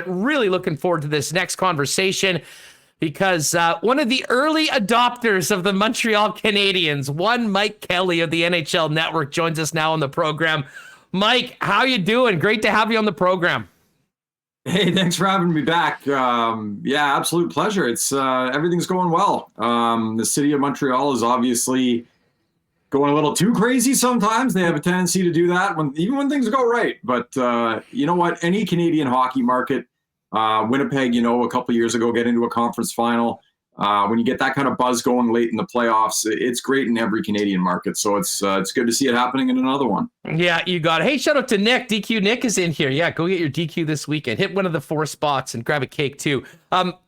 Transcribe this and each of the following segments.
really looking forward to this next conversation because one of the early adopters of the Montreal Canadiens, one Mike Kelly of the NHL Network, joins us now on the program. Mike, how you doing? Great to have you on the program. Hey, thanks for having me back. Yeah, absolute pleasure. It's everything's going well. The city of Montreal is obviously going a little too crazy sometimes. They have a tendency to do that even when things go right. But you know what? Any Canadian hockey market, Winnipeg, a couple of years ago, get into a conference final. When you get that kind of buzz going late in the playoffs, it's great in every Canadian market. So it's good to see it happening in another one. Yeah, you got it. Hey, shout out to Nick. DQ Nick is in here. Yeah, go get your DQ this weekend. Hit one of the 4 spots and grab a cake too.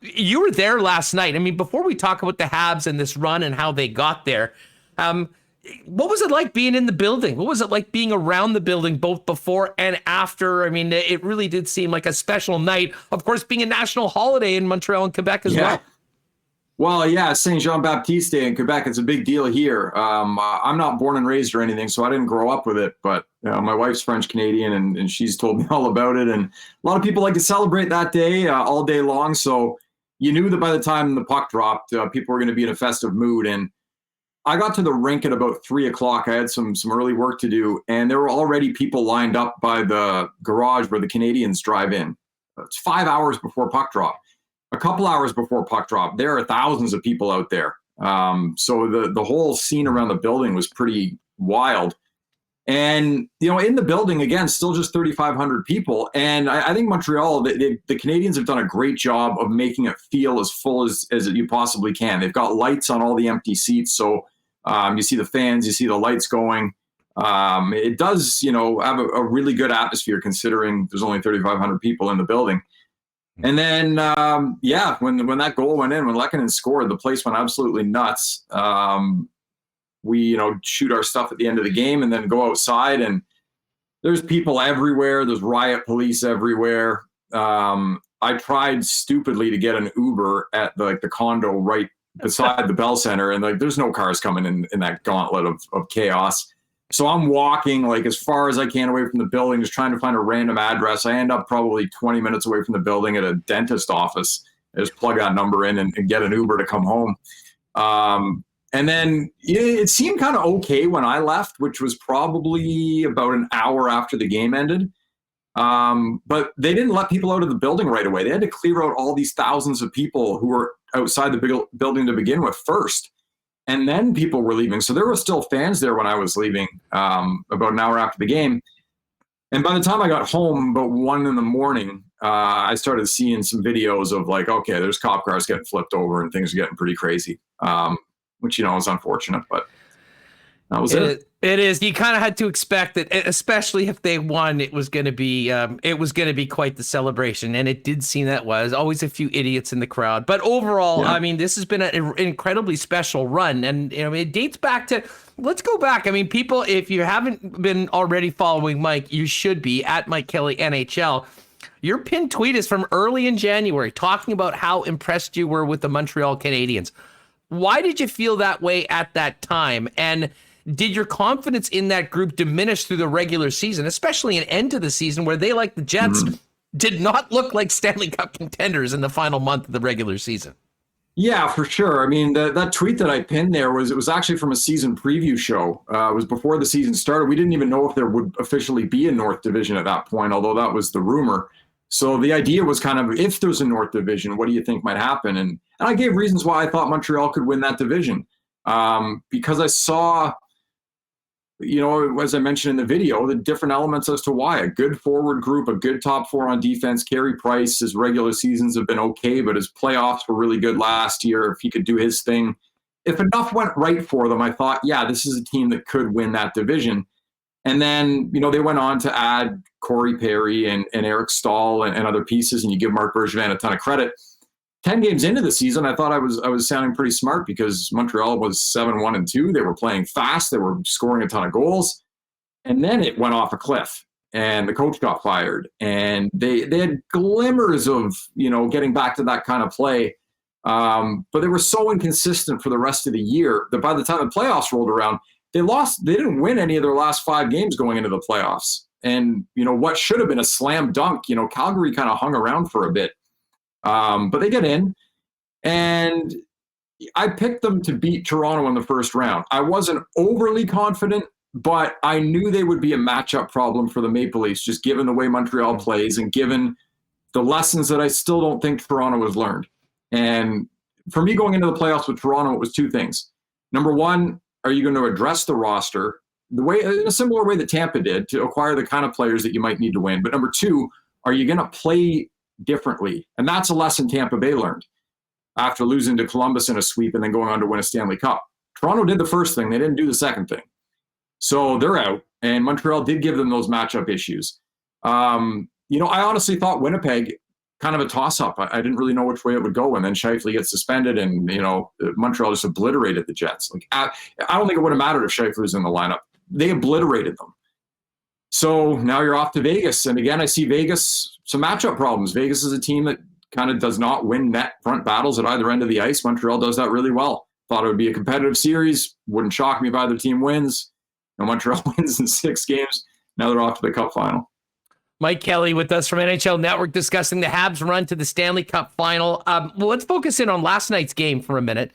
You were there last night. I mean, before we talk about the Habs and this run and how they got there, what was it like being in the building? What was it like being around the building both before and after? I mean, it really did seem like a special night. Of course, being a national holiday in Montreal and Quebec as well. Well, yeah, Saint Jean Baptiste Day in Quebec, it's a big deal here. I'm not born and raised or anything, so I didn't grow up with it. But my wife's French Canadian, and she's told me all about it. And a lot of people like to celebrate that day all day long. So you knew that by the time the puck dropped, people were going to be in a festive mood. And I got to the rink at about 3 o'clock. I had some early work to do, and there were already people lined up by the garage where the Canadiens drive in. It's 5 hours before puck drop. A couple hours before puck drop, there are thousands of people out there. So the whole scene around the building was pretty wild. And, in the building, again, still just 3,500 people. And I think Montreal, the Canadiens have done a great job of making it feel as full as you possibly can. They've got lights on all the empty seats. So you see the fans, you see the lights going. It does, have a really good atmosphere considering there's only 3,500 people in the building. And then, when that goal went in, when Lehkonen scored, the place went absolutely nuts. We, shoot our stuff at the end of the game and then go outside, and there's people everywhere. There's riot police everywhere. I tried stupidly to get an Uber at the condo right beside the Bell Center, and there's no cars coming in that gauntlet of chaos. So I'm walking as far as I can away from the building, just trying to find a random address. I end up probably 20 minutes away from the building at a dentist office. I just plug that number in and get an Uber to come home. And then it seemed kind of okay when I left, which was probably about an hour after the game ended. But they didn't let people out of the building right away. They had to clear out all these thousands of people who were outside the building to begin with first. And then people were leaving. So there were still fans there when I was leaving about an hour after the game. And by the time I got home, about 1 a.m, I started seeing some videos of okay, there's cop cars getting flipped over and things are getting pretty crazy, which, is unfortunate. But that was it. It is. You kind of had to expect that, especially if they won. It was going to be quite the celebration, and it did seem that was always a few idiots in the crowd. But overall, yeah. I mean, this has been an incredibly special run, and it dates back to. Let's go back. I mean, people, if you haven't been already following Mike, you should be at Mike Kelly NHL. Your pinned tweet is from early in January, talking about how impressed you were with the Montreal Canadiens. Why did you feel that way at that time? And did your confidence in that group diminish through the regular season, especially an end to the season where they, like the Jets, did not look like Stanley Cup contenders in the final month of the regular season? Yeah, for sure. I mean, that tweet that I pinned there was actually from a season preview show. It was before the season started. We didn't even know if there would officially be a North Division at that point, although that was the rumor. So the idea was kind of, if there's a North Division, what do you think might happen? And I gave reasons why I thought Montreal could win that division. Because I saw, as I mentioned in the video, the different elements as to why. A good forward group, a good top 4 on defense. Carey Price, his regular seasons have been okay, but his playoffs were really good last year. If he could do his thing. If enough went right for them, I thought, yeah, this is a team that could win that division. And then, they went on to add Corey Perry and Eric Stahl and other pieces, and you give Marc Bergevin a ton of credit. 10 games into the season, I thought I was sounding pretty smart because Montreal was 7-1-2. They were playing fast. They were scoring a ton of goals. And then it went off a cliff, and the coach got fired. And they had glimmers of, getting back to that kind of play. But they were so inconsistent for the rest of the year that by the time the playoffs rolled around, they lost. They didn't win any of their last 5 games going into the playoffs. And, what should have been a slam dunk, Calgary kind of hung around for a bit. But they get in. And I picked them to beat Toronto in the first round. I wasn't overly confident, but I knew they would be a matchup problem for the Maple Leafs, just given the way Montreal plays and given the lessons that I still don't think Toronto has learned. And for me going into the playoffs with Toronto, it was two things. Number one, are you going to address the roster in a similar way that Tampa did to acquire the kind of players that you might need to win? But number two, are you going to play differently? And that's a lesson Tampa Bay learned after losing to Columbus in a sweep and then going on to win a Stanley Cup. Toronto did the first thing. They didn't do the second thing. So they're out, and Montreal did give them those matchup issues. I honestly thought Winnipeg, kind of a toss-up. I didn't really know which way it would go, and then Scheifele gets suspended, and, Montreal just obliterated the Jets. I don't think it would have mattered if Scheifele was in the lineup. They obliterated them. So now you're off to Vegas, and again, I see Vegas, some matchup problems. Vegas is a team that kind of does not win net front battles at either end of the ice. Montreal does that really well. Thought it would be a competitive series. Wouldn't shock me if either team wins. Montreal wins in 6 games. Now they're off to the Cup final. Mike Kelly with us from NHL Network discussing the Habs run to the Stanley Cup final. Let's focus in on last night's game for a minute.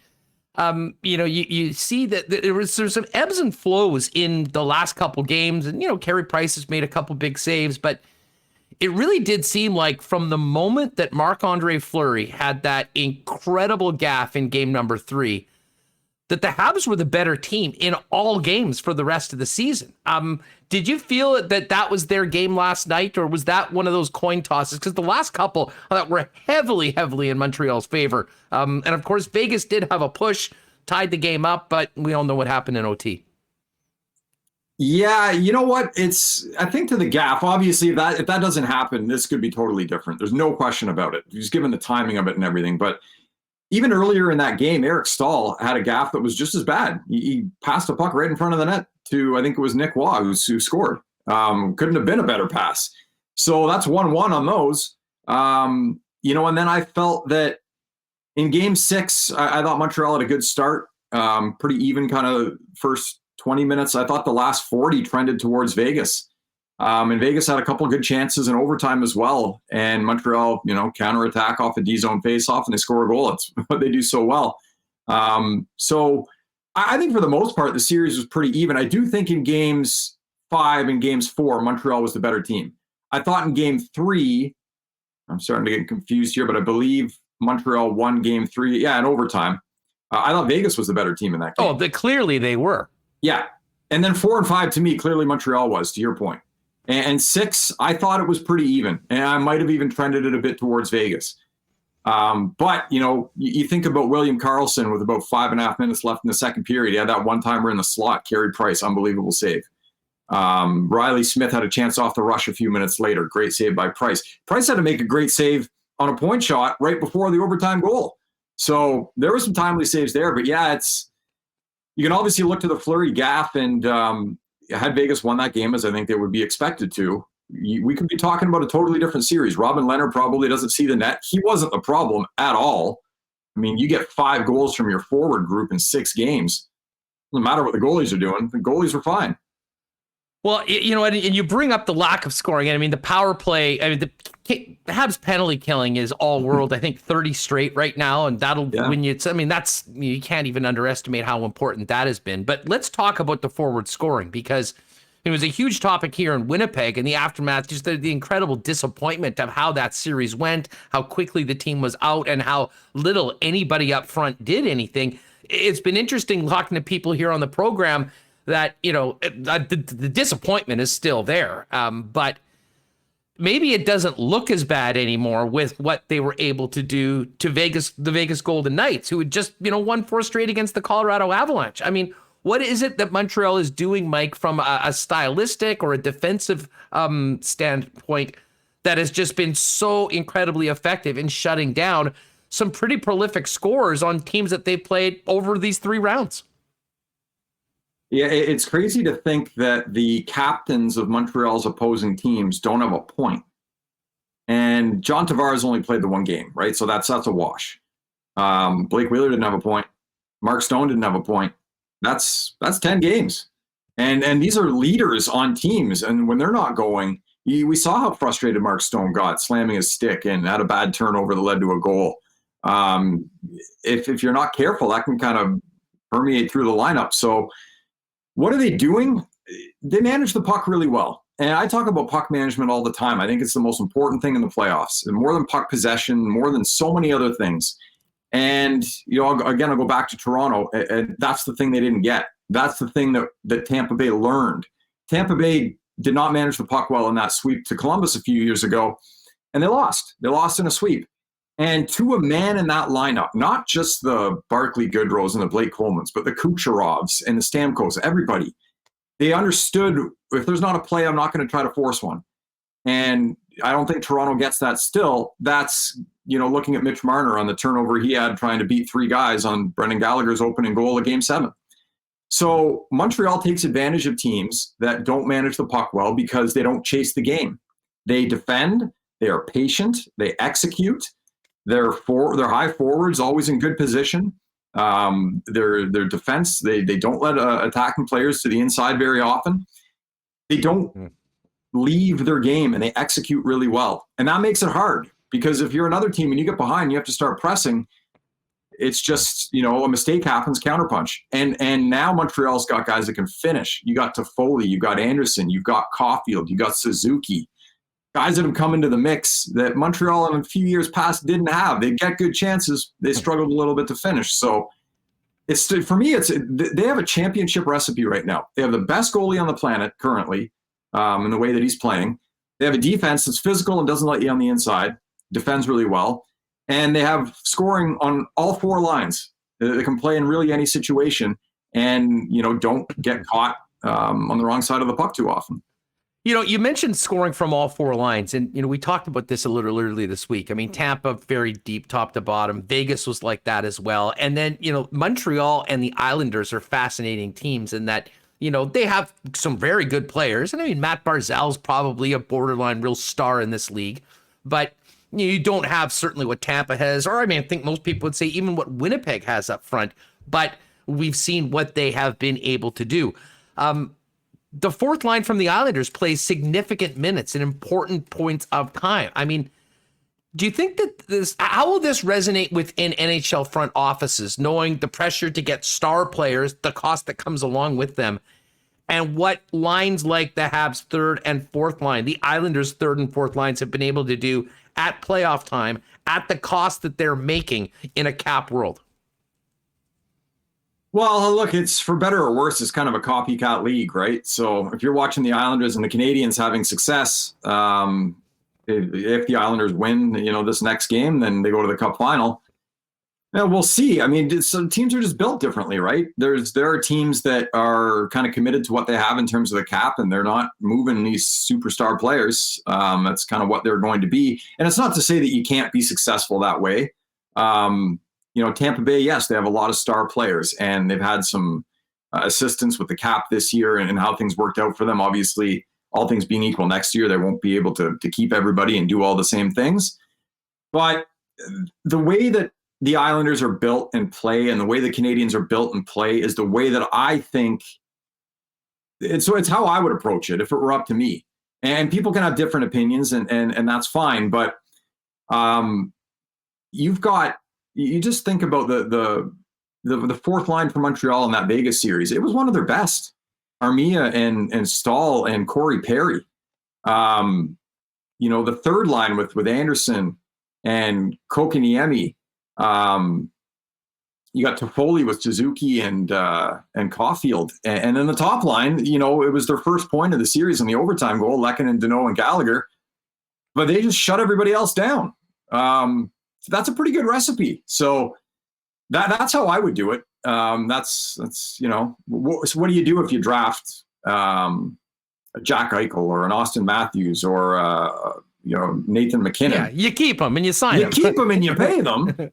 You see that there's some ebbs and flows in the last couple games, and Carey Price has made a couple big saves, but it really did seem like from the moment that Marc-Andre Fleury had that incredible gaffe in game number 3, that the Habs were the better team in all games for the rest of the season. Did you feel that was their game last night, or was that one of those coin tosses? Because the last couple were heavily in Montreal's favor. And of course, Vegas did have a push, tied the game up, but we all know what happened in OT. Yeah, you know what? I think to the gaffe, obviously, if that doesn't happen, this could be totally different. There's no question about it, just given the timing of it and everything. But even earlier in that game, Eric Stahl had a gaffe that was just as bad. He passed a puck right in front of the net to, I think it was Nick Waugh who scored. Couldn't have been a better pass. So that's 1-1 on those. And then I felt that in game 6, I thought Montreal had a good start. Pretty even kind of first 20 minutes. I thought the last 40 trended towards Vegas. And Vegas had a couple of good chances in overtime as well. And Montreal, counterattack off a D-zone faceoff, and they score a goal. That's what they do so well. So I think for the most part, the series was pretty even. I do think in games 5 and games 4, Montreal was the better team. I thought in game 3, I'm starting to get confused here, but I believe Montreal won game 3. Yeah, in overtime. I thought Vegas was the better team in that game. Oh, clearly they were. Yeah. And then 4 and 5, to me, clearly Montreal was, to your point. And 6, I thought it was pretty even. And I might have even trended it a bit towards Vegas. But, you think about William Karlsson with about 5.5 minutes left in the second period. He had that one-timer in the slot, Carey Price, unbelievable save. Riley Smith had a chance off the rush a few minutes later. Great save by Price. Price had to make a great save on a point shot right before the overtime goal. So there were some timely saves there. But, yeah, you can obviously look to the Fleury gaffe, and had Vegas won that game, as I think they would be expected to, we could be talking about a totally different series. Robin Leonard probably doesn't see the net. He wasn't the problem at all. I mean, you get 5 goals from your forward group in 6 games. Doesn't matter what the goalies are doing. The goalies were fine. Well, and you bring up the lack of scoring. I mean, the power play, the Habs penalty killing is all world. I think 30 straight right now, and that'll win you. You can't even underestimate how important that has been. But let's talk about the forward scoring, because it was a huge topic here in Winnipeg in the aftermath, just the incredible disappointment of how that series went, how quickly the team was out, and how little anybody up front did anything. It's been interesting talking to people here on the program that, the disappointment is still there. But maybe it doesn't look as bad anymore with what they were able to do to the Vegas Golden Knights, who had just, won 4 straight against the Colorado Avalanche. I mean, what is it that Montreal is doing, Mike, from a stylistic or a defensive standpoint that has just been so incredibly effective in shutting down some pretty prolific scorers on teams that they've played over these 3 rounds? Yeah, it's crazy to think that the captains of Montreal's opposing teams don't have a point. And John Tavares only played the 1 game, right? So that's a wash. Blake Wheeler didn't have a point. Mark Stone didn't have a point. That's 10 games. And these are leaders on teams. And when they're not going, we saw how frustrated Mark Stone got, slamming his stick and had a bad turnover that led to a goal. If you're not careful, that can kind of permeate through the lineup. So what are they doing? They manage the puck really well. And I talk about puck management all the time. I think it's the most important thing in the playoffs, and more than puck possession, more than so many other things. And, again, I'll go back to Toronto. And that's the thing they didn't get. That's the thing that Tampa Bay learned. Tampa Bay did not manage the puck well in that sweep to Columbus a few years ago, and they lost. They lost in a sweep. And to a man in that lineup, not just the Barclay Goodrows and the Blake Colemans, but the Kucherovs and the Stamkos, everybody, they understood, if there's not a play, I'm not going to try to force one. And I don't think Toronto gets that still. That's, looking at Mitch Marner on the turnover he had trying to beat three guys on Brendan Gallagher's opening goal of Game 7. So Montreal takes advantage of teams that don't manage the puck well because they don't chase the game. They defend, they are patient, they execute. Their high forwards always in good position. Their defense, they don't let attacking players to the inside very often. They don't leave their game, and they execute really well. And that makes it hard, because if you're another team and you get behind, you have to start pressing. It's just, a mistake happens, counterpunch. And now Montreal's got guys that can finish. You got Toffoli, you got Anderson, you've got Caufield, you got Suzuki. Guys that have come into the mix that Montreal in a few years past didn't have. They get good chances. They struggled a little bit to finish. So for me, they have a championship recipe right now. They have the best goalie on the planet currently in the way that he's playing. They have a defense that's physical and doesn't let you on the inside, defends really well. And they have scoring on all four lines. They can play in really any situation and, don't get caught on the wrong side of the puck too often. You mentioned scoring from all four lines, and, we talked about this a little earlier this week. I mean, Tampa, very deep, top to bottom. Vegas was like that as well. And then, Montreal and the Islanders are fascinating teams in that, they have some very good players. And I mean, Matt Barzal's probably a borderline real star in this league. But you don't have certainly what Tampa has, or I think most people would say even what Winnipeg has up front. But we've seen what they have been able to do. The fourth line from the Islanders plays significant minutes in important points of time. I mean, do you think that how will this resonate within NHL front offices, knowing the pressure to get star players, the cost that comes along with them, and what lines like the Habs third and fourth line, the Islanders third and fourth lines have been able to do at playoff time at the cost that they're making in a cap world? Well, look, it's for better or worse, it's kind of a copycat league, right? So if you're watching the Islanders and the Canadiens having success, if the Islanders win, this next game, then they go to the Cup final. Yeah, we'll see. I mean, some teams are just built differently, right? There are teams that are kind of committed to what they have in terms of the cap, and they're not moving these superstar players. That's kind of what they're going to be. And it's not to say that you can't be successful that way. Tampa Bay, yes, they have a lot of star players, and they've had some assistance with the cap this year and how things worked out for them. Obviously, all things being equal, next year they won't be able to keep everybody and do all the same things. But the way that the Islanders are built and play, and the way the Canadiens are built and play, is the way that I think it's how I would approach it if it were up to me. And people can have different opinions, and that's fine. But you just think about the fourth line for Montreal in that Vegas series. It was one of their best. Armia and Stahl and Corey Perry. The third line with Anderson and Kotkaniemi. You got Toffoli with Suzuki and Caufield. And then the top line, it was their first point of the series in the overtime goal, Lehkonen, Deneau, and Gallagher. But they just shut everybody else down. So that's a pretty good recipe. So that's how I would do it. That's what do you do if you draft a Jack Eichel or an Austin Matthews or Nathan McKinnon? Yeah, you keep them and you sign them. You keep them and you pay them.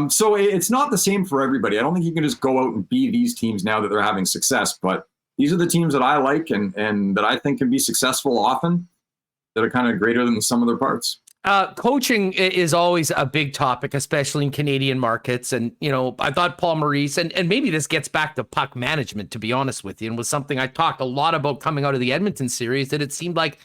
So it's not the same for everybody. I don't think you can just go out and be these teams now that they're having success. But these are the teams that I like and that I think can be successful often, that are kind of greater than the sum of their parts. Coaching is always a big topic, especially in Canadian markets. And, I thought Paul Maurice, and maybe this gets back to puck management, to be honest with you, and was something I talked a lot about coming out of the Edmonton series, that it seemed like,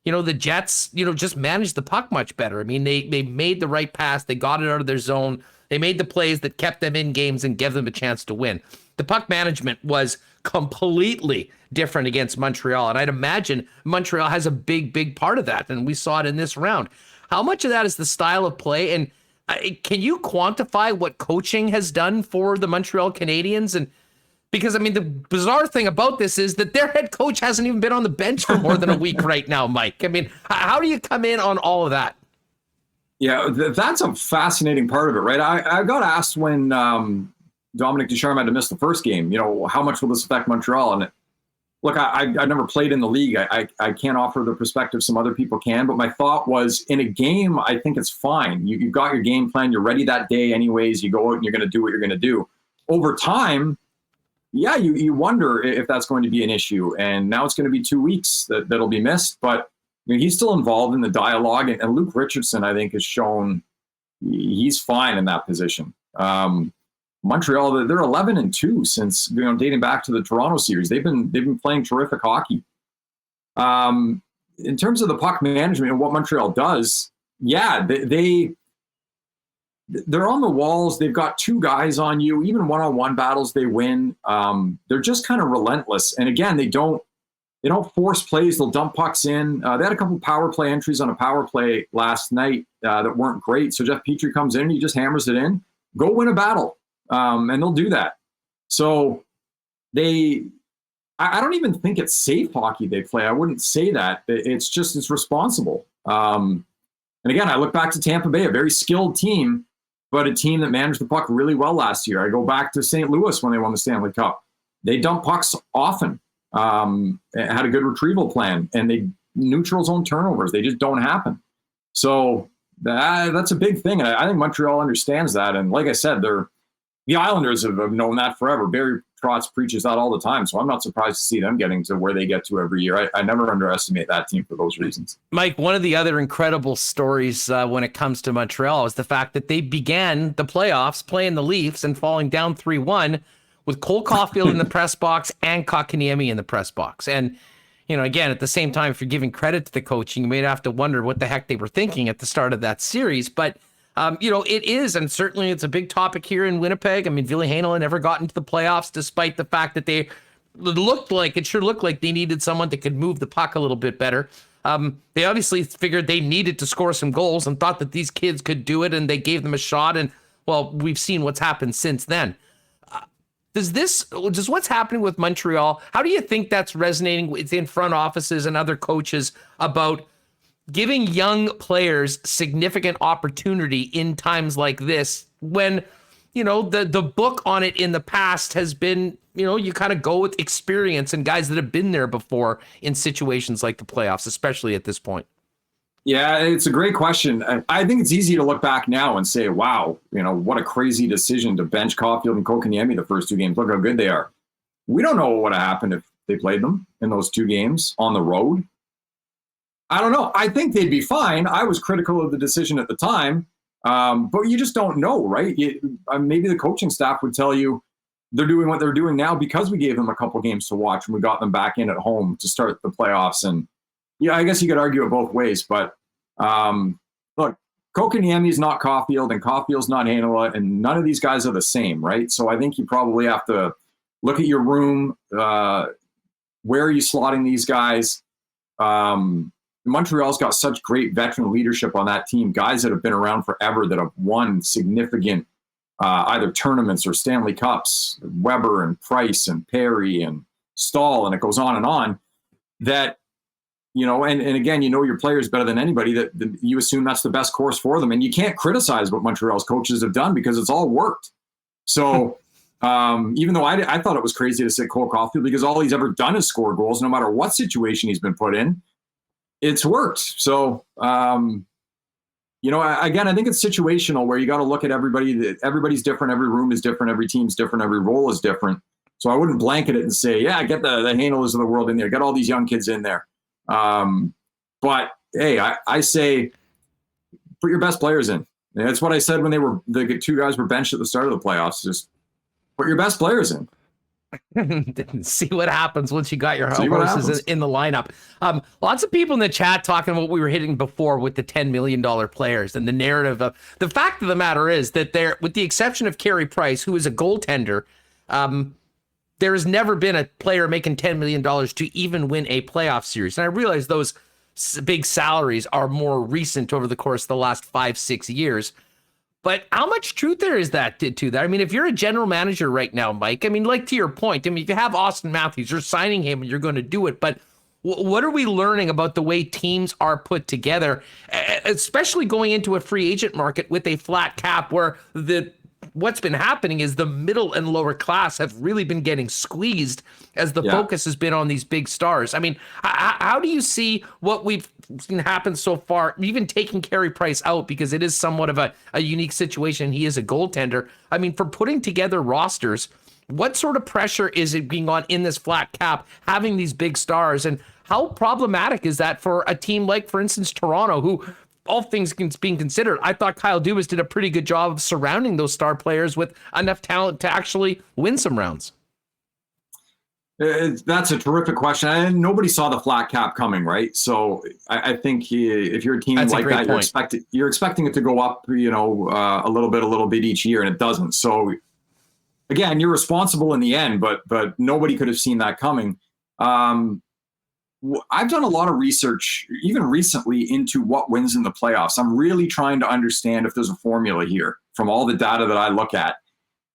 the Jets, just managed the puck much better. I mean, they made the right pass. They got it out of their zone. They made the plays that kept them in games and gave them a chance to win. The puck management was completely different against Montreal. And I'd imagine Montreal has a big part of that. And we saw it in this round. How much of that is the style of play? And can you quantify what coaching has done for the Montreal Canadiens? And because, the bizarre thing about this is that their head coach hasn't even been on the bench for more than a week right now, Mike. How do you come in on all of that? Yeah, that's a fascinating part of it, right? I got asked when Dominic Ducharme had to miss the first game, how much will this affect Montreal? And look, I never played in the league. I can't offer the perspective some other people can, but my thought was, in a game, I think it's fine. You've got your game plan. You're ready that day anyways. You go out and you're going to do what you're going to do. Over time, yeah, you wonder if that's going to be an issue. And now it's going to be 2 weeks that'll be missed. But he's still involved in the dialogue. And Luke Richardson, I think, has shown he's fine in that position. Montreal, they're 11-2 since dating back to the Toronto series. They've been playing terrific hockey. In terms of the puck management and what Montreal does, yeah, they're on the walls. They've got two guys on you. Even one-on-one battles, they win. They're just kind of relentless. And again, they don't force plays. They'll dump pucks in. They had a couple power play entries on a power play last night that weren't great. So Jeff Petrie comes in and he just hammers it in. Go win a battle. And they'll do that. So I don't even think it's safe hockey they play. I wouldn't say that. It's responsible. And again, I look back to Tampa Bay, a very skilled team, but a team that managed the puck really well last year. I go back to St. Louis when they won the Stanley Cup. They dump pucks often, had a good retrieval plan, and neutral zone turnovers. They just don't happen. So that's a big thing. And I think Montreal understands that. And like I said, the Islanders have known that forever. Barry Trotz preaches that all the time, so I'm not surprised to see them getting to where they get to every year. I never underestimate that team for those reasons. Mike, one of the other incredible stories when it comes to Montreal is the fact that they began the playoffs playing the Leafs and falling down 3-1 with Cole Caufield in the press box and Kotkaniemi in the press box. And, again, at the same time, if you're giving credit to the coaching, you may have to wonder what the heck they were thinking at the start of that series. But it is, and certainly it's a big topic here in Winnipeg. Ville Heinola never got into the playoffs, despite the fact that it sure looked like they needed someone that could move the puck a little bit better. They obviously figured they needed to score some goals and thought that these kids could do it, and they gave them a shot. And, well, we've seen what's happened since then. Does what's happening with Montreal, how do you think that's resonating within front offices and other coaches about giving young players significant opportunity in times like this when, the book on it in the past has been, you kind of go with experience and guys that have been there before in situations like the playoffs, especially at this point? Yeah, it's a great question. I think it's easy to look back now and say, wow, what a crazy decision to bench Caufield and Kotkaniemi the first two games. Look how good they are. We don't know what would have happened if they played them in those two games on the road. I don't know. I think they'd be fine. I was critical of the decision at the time, but you just don't know, right? Maybe the coaching staff would tell you they're doing what they're doing now because we gave them a couple games to watch and we got them back in at home to start the playoffs. And yeah, I guess you could argue it both ways. But look, Kotkaniemi is not Caufield and Caufield's not Heinola, and none of these guys are the same, right? So I think you probably have to look at your room. Where are you slotting these guys? Montreal's got such great veteran leadership on that team, guys that have been around forever that have won significant either tournaments or Stanley Cups, Weber and Price and Perry and Stahl, and it goes on, that, and again, your players better than anybody, that you assume that's the best course for them. And you can't criticize what Montreal's coaches have done because it's all worked. So even though I thought it was crazy to sit Cole Caufield because all he's ever done is score goals, no matter what situation he's been put in. It's worked. So, again, I think it's situational where you got to look at everybody. Everybody's different. Every room is different. Every team's different. Every role is different. So I wouldn't blanket it and say, yeah, get the Heinolas of the world in there. Get all these young kids in there. But, hey, I say put your best players in. And that's what I said when the two guys were benched at the start of the playoffs. Just put your best players in. See what happens once you got your horses in the lineup. Lots of people in the chat talking about what we were hitting before with the $10 million players and the narrative of the fact of the matter is that there, with the exception of Carey Price, who is a goaltender, there has never been a player making $10 million to even win a playoff series. And I realize those big salaries are more recent over the course of the last 5-6 years. But how much truth there is that to that? I mean, if you're a general manager right now, Mike, I mean, like to your point, I mean, if you have Austin Matthews, you're signing him and you're going to do it. But what are we learning about the way teams are put together, especially going into a free agent market with a flat cap where what's been happening is the middle and lower class have really been getting squeezed as the focus has been on these big stars. I mean, how do you see what we've seen happen so far, even taking Carey Price out because it is somewhat of a unique situation. He is a goaltender. I mean, for putting together rosters, what sort of pressure is it being on in this flat cap, having these big stars, and how problematic is that for a team like, for instance, Toronto, who, all things being considered, I thought Kyle Dubas did a pretty good job of surrounding those star players with enough talent to actually win some rounds? That's a terrific question. And nobody saw the flat cap coming, right? So I think if you're a team like that, you're expecting it to go up, a little bit each year, and it doesn't. So again, you're responsible in the end, but nobody could have seen that coming. I've done a lot of research, even recently, into what wins in the playoffs. I'm really trying to understand if there's a formula here from all the data that I look at.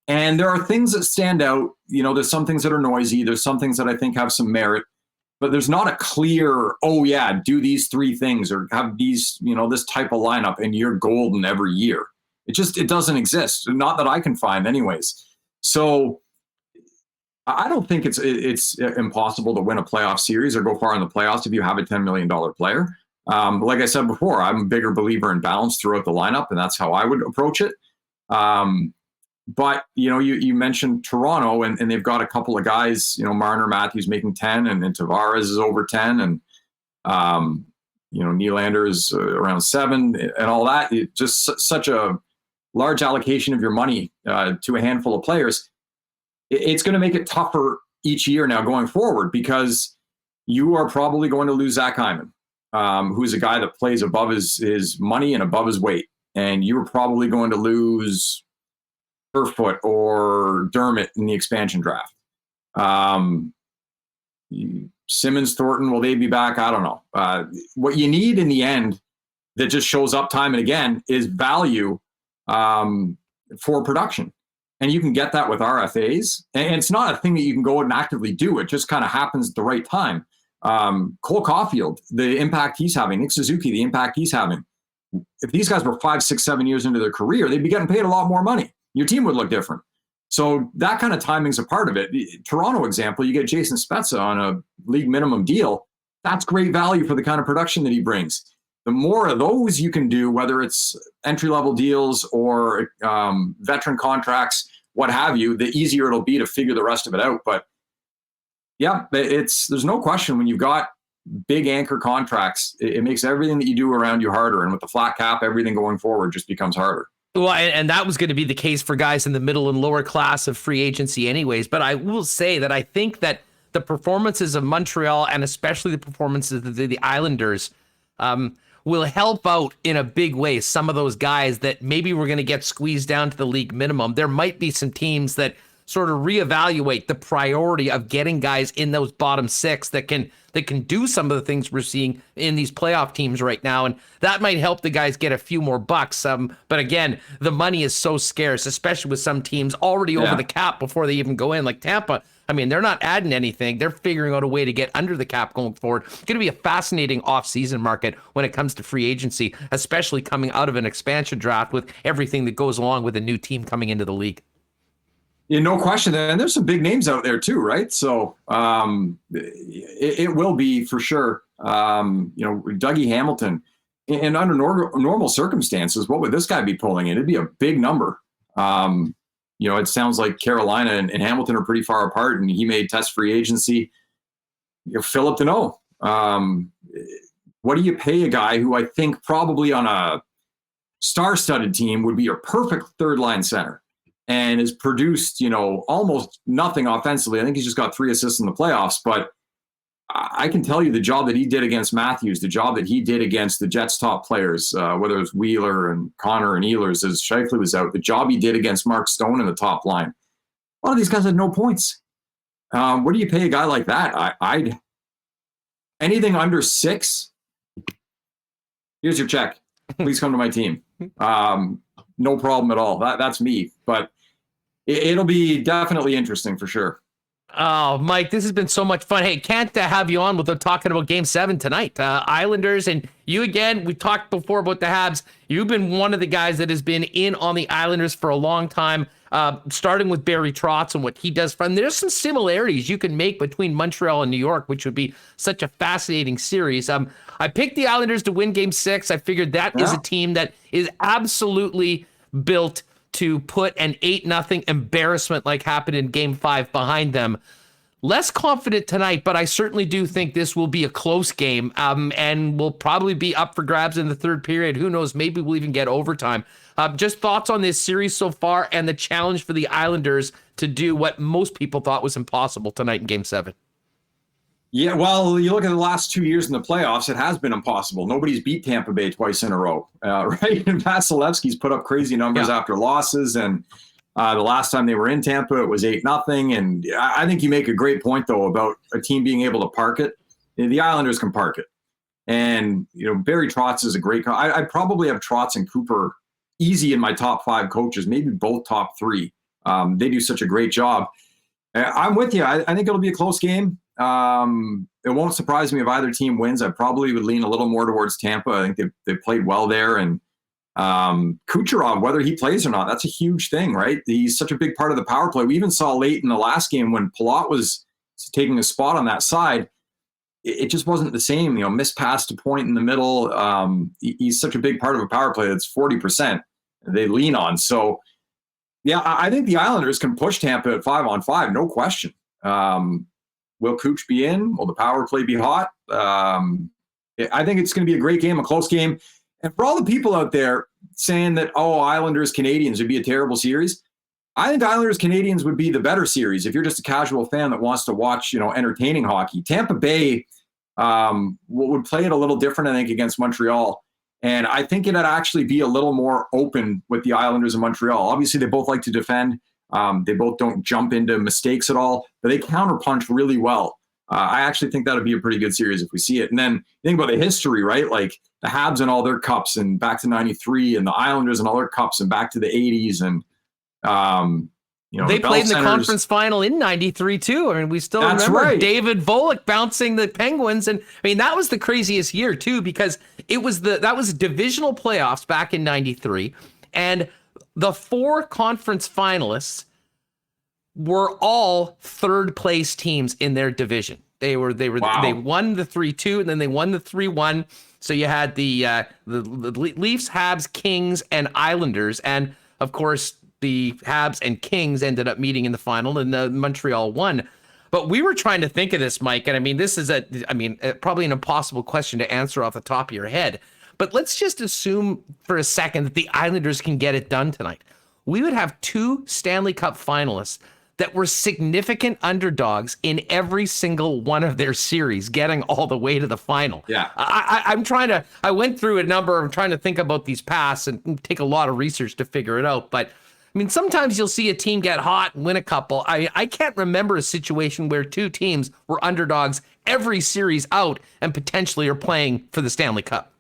And there are things that stand out. There's some things that are noisy. There's some things that I think have some merit, but there's not a clear, do these three things or have these, this type of lineup and you're golden every year. It doesn't exist. Not that I can find anyways. So I don't think it's impossible to win a playoff series or go far in the playoffs if you have a $10 million player. Like I said before, I'm a bigger believer in balance throughout the lineup, and that's how I would approach it. But, you mentioned Toronto, and they've got a couple of guys, Marner, Matthews making 10, and Tavares is over 10, and, Nylander is around 7, and all that. Just such a large allocation of your money to a handful of players. It's going to make it tougher each year now going forward because you are probably going to lose Zach Hyman, who's a guy that plays above his money and above his weight. And you're probably going to lose Kerfoot or Dermott in the expansion draft. Simmons, Thornton, will they be back? I don't know. What you need in the end that just shows up time and again is value for production. And you can get that with RFAs. And it's not a thing that you can go out and actively do. It just kind of happens at the right time. Cole Caufield, the impact he's having, Nick Suzuki, the impact he's having. If these guys were 5, 6, 7 years into their career, they'd be getting paid a lot more money. Your team would look different. So that kind of timing's a part of it. Toronto example, you get Jason Spezza on a league minimum deal. That's great value for the kind of production that he brings. The more of those you can do, whether it's entry-level deals or veteran contracts, what have you, the easier it'll be to figure the rest of it out. But yeah, there's no question when you've got big anchor contracts, it makes everything that you do around you harder. And with the flat cap, everything going forward just becomes harder. Well, and that was going to be the case for guys in the middle and lower class of free agency anyways. But I will say that I think that the performances of Montreal and especially the performances of the Islanders will help out in a big way some of those guys that maybe we're going to get squeezed down to the league minimum. There might be some teams that sort of reevaluate the priority of getting guys in those bottom 6 that can do some of the things we're seeing in these playoff teams right now. And that might help the guys get a few more bucks. But again, the money is so scarce, especially with some teams already over the cap before they even go in, like Tampa. I mean, they're not adding anything. They're figuring out a way to get under the cap going forward. It's going to be a fascinating off-season market when it comes to free agency, especially coming out of an expansion draft with everything that goes along with a new team coming into the league. Yeah, no question. And there's some big names out there too, right? So it will be for sure. Dougie Hamilton, and under normal circumstances, what would this guy be pulling in? It'd be a big number. It sounds like Carolina and Hamilton are pretty far apart, and he made test free agency. Philip Deneau. What do you pay a guy who I think probably on a star-studded team would be a perfect third-line center and has produced, almost nothing offensively. I think he's just got 3 assists in the playoffs, but I can tell you the job that he did against Matthews, the job that he did against the Jets' top players, whether it was Wheeler and Connor and Ehlers as Scheifele was out, the job he did against Mark Stone in the top line. A lot of these guys had no points. What do you pay a guy like that? I'd anything under 6. Here's your check. Please come to my team. No problem at all. That's me. But it'll be definitely interesting for sure. Oh, Mike, this has been so much fun. Hey, can't have you on without talking about Game 7 tonight. Islanders, and you again, we talked before about the Habs. You've been one of the guys that has been in on the Islanders for a long time, starting with Barry Trotz and what he does. And there's some similarities you can make between Montreal and New York, which would be such a fascinating series. I picked the Islanders to win Game 6. I figured that is a team that is absolutely built to put an 8-0 embarrassment like happened in Game 5 behind them. Less confident tonight, but I certainly do think this will be a close game, and will probably be up for grabs in the third period. Who knows? Maybe we'll even get overtime. Just thoughts on this series so far and the challenge for the Islanders to do what most people thought was impossible tonight in Game 7. Yeah, well, you look at the last 2 years in the playoffs, it has been impossible. Nobody's beat Tampa Bay twice in a row, right? And Vasilevsky's put up crazy numbers after losses, and the last time they were in Tampa, it was 8-0. And I think you make a great point, though, about a team being able to park it. The Islanders can park it. And, Barry Trotz is a great I probably have Trotz and Cooper easy in my top 5 coaches, maybe both top 3. They do such a great job. I'm with you. I think it'll be a close game. It won't surprise me if either team wins. I probably would lean a little more towards Tampa. I think they played well there. And Kucherov, whether he plays or not, that's a huge thing, right? He's such a big part of the power play. We even saw late in the last game when Palat was taking a spot on that side, it just wasn't the same. Missed pass to point in the middle. He's such a big part of a power play that's 40% they lean on. So, yeah, I think the Islanders can push Tampa at 5-on-5, no question. Will Cooch be in? Will the power play be hot? I think it's going to be a great game, a close game. And for all the people out there saying that, Islanders Canadiens would be a terrible series, I think Islanders Canadiens would be the better series if you're just a casual fan that wants to watch, entertaining hockey. Tampa Bay would play it a little different, I think, against Montreal. And I think it'd actually be a little more open with the Islanders and Montreal. Obviously, they both like to defend. They both don't jump into mistakes at all, but they counterpunch really well. I actually think that would be a pretty good series if we see it. And then think about the history, right? Like the Habs and all their cups and back to 93, and the Islanders and all their cups and back to the 80s. And, they played in the conference final in 93 too. I mean, we still remember David Volek bouncing the Penguins. And I mean, that was the craziest year too, because that was divisional playoffs back in 93. And the 4 conference finalists were all third place teams in their division. They won the 3-2, and then they won the 3-1. So you had the Leafs, Habs, Kings, and Islanders, and of course the Habs and Kings ended up meeting in the final, and Montreal won. But we were trying to think of this, Mike, and I mean, this is probably an impossible question to answer off the top of your head. But let's just assume for a second that the Islanders can get it done tonight. We would have 2 Stanley Cup finalists that were significant underdogs in every single one of their series, getting all the way to the final. Yeah. I went through a number. I'm trying to think about these paths and take a lot of research to figure it out. But I mean, sometimes you'll see a team get hot and win a couple. I can't remember a situation where 2 teams were underdogs every series out and potentially are playing for the Stanley Cup.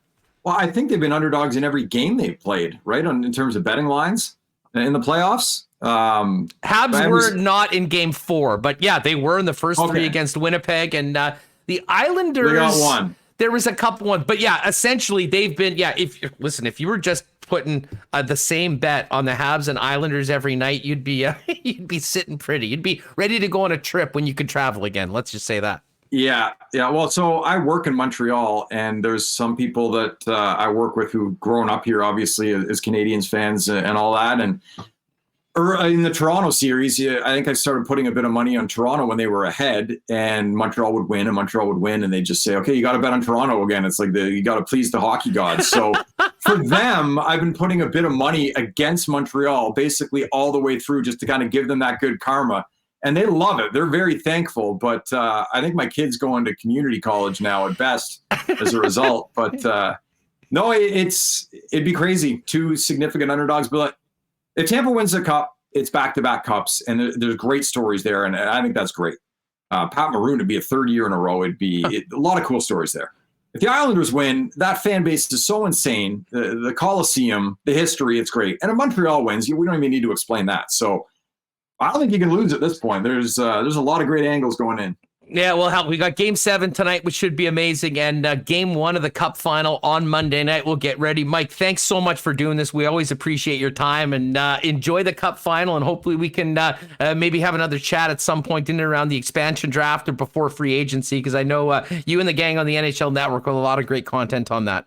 Well, I think they've been underdogs in every game they've played, right? In terms of betting lines in the playoffs. Habs were not in Game 4, but yeah, they were in the first 3 against Winnipeg, and the Islanders. They got one. There was a couple one, but yeah, essentially they've been. Yeah, if you were just putting the same bet on the Habs and Islanders every night, you'd be sitting pretty. You'd be ready to go on a trip when you could travel again. Let's just say that. Yeah. Well, so I work in Montreal, and there's some people that I work with who've grown up here, obviously, as Canadiens fans and all that. And Or in the Toronto series, yeah, I think I started putting a bit of money on Toronto when they were ahead, and Montreal would win, and they just say, "Okay, you got to bet on Toronto again." It's like you got to please the hockey gods. So for them, I've been putting a bit of money against Montreal, basically all the way through, just to kind of give them that good karma, and they love it. They're very thankful. But I think my kid's going to community college now at best as a result. But no, it'd be crazy. Two significant underdogs, but. If Tampa wins the cup, it's back-to-back cups, and there's great stories there, and I think that's great. Pat Maroon would be a third year in a row. It'd be a lot of cool stories there. If the Islanders win, that fan base is so insane. The Coliseum, the history, it's great. And if Montreal wins, we don't even need to explain that. So I don't think you can lose at this point. There's a lot of great angles going in. Yeah, well, we got Game 7 tonight, which should be amazing, and Game 1 of the Cup Final on Monday night. We'll get ready. Mike, thanks so much for doing this. We always appreciate your time, and enjoy the Cup Final, and hopefully we can maybe have another chat at some point in and around the expansion draft or before free agency, because I know you and the gang on the NHL Network have a lot of great content on that.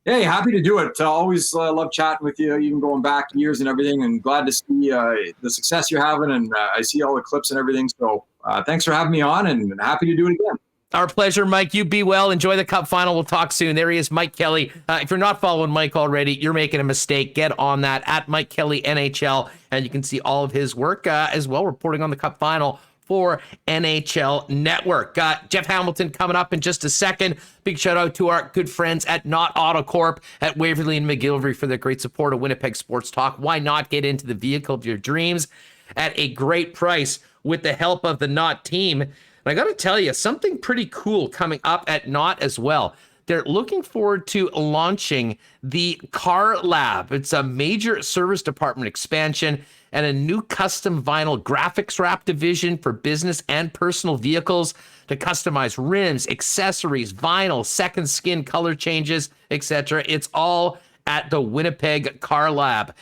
Hey, happy to do it. Always love chatting with you, even going back years and everything, and glad to see the success you're having, and I see all the clips and everything, so thanks for having me on, and happy to do it again. Our pleasure, Mike. You be well. Enjoy the Cup Final. We'll talk soon. There he is, Mike Kelly. If you're not following Mike already, you're making a mistake. Get on that at Mike Kelly NHL, and you can see all of his work as well, reporting on the Cup Final for NHL Network. Jeff Hamilton coming up in just a second. Big shout out to our good friends at Not Auto Corp at Waverly and McGillivray for their great support of Winnipeg Sports Talk. Why not get into the vehicle of your dreams at a great price with the help of the Not team? And I got to tell you, something pretty cool coming up at Not as well. They're looking forward to launching the Car Lab. It's a major service department expansion and a new custom vinyl graphics wrap division for business and personal vehicles to customize rims, accessories, vinyl, second skin color changes, etc. It's all at the Winnipeg Car Lab.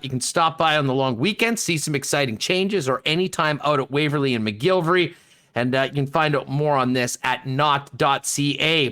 You can stop by on the long weekend, see some exciting changes, or anytime out at Waverly and McGillivray. And you can find out more on this at not.ca.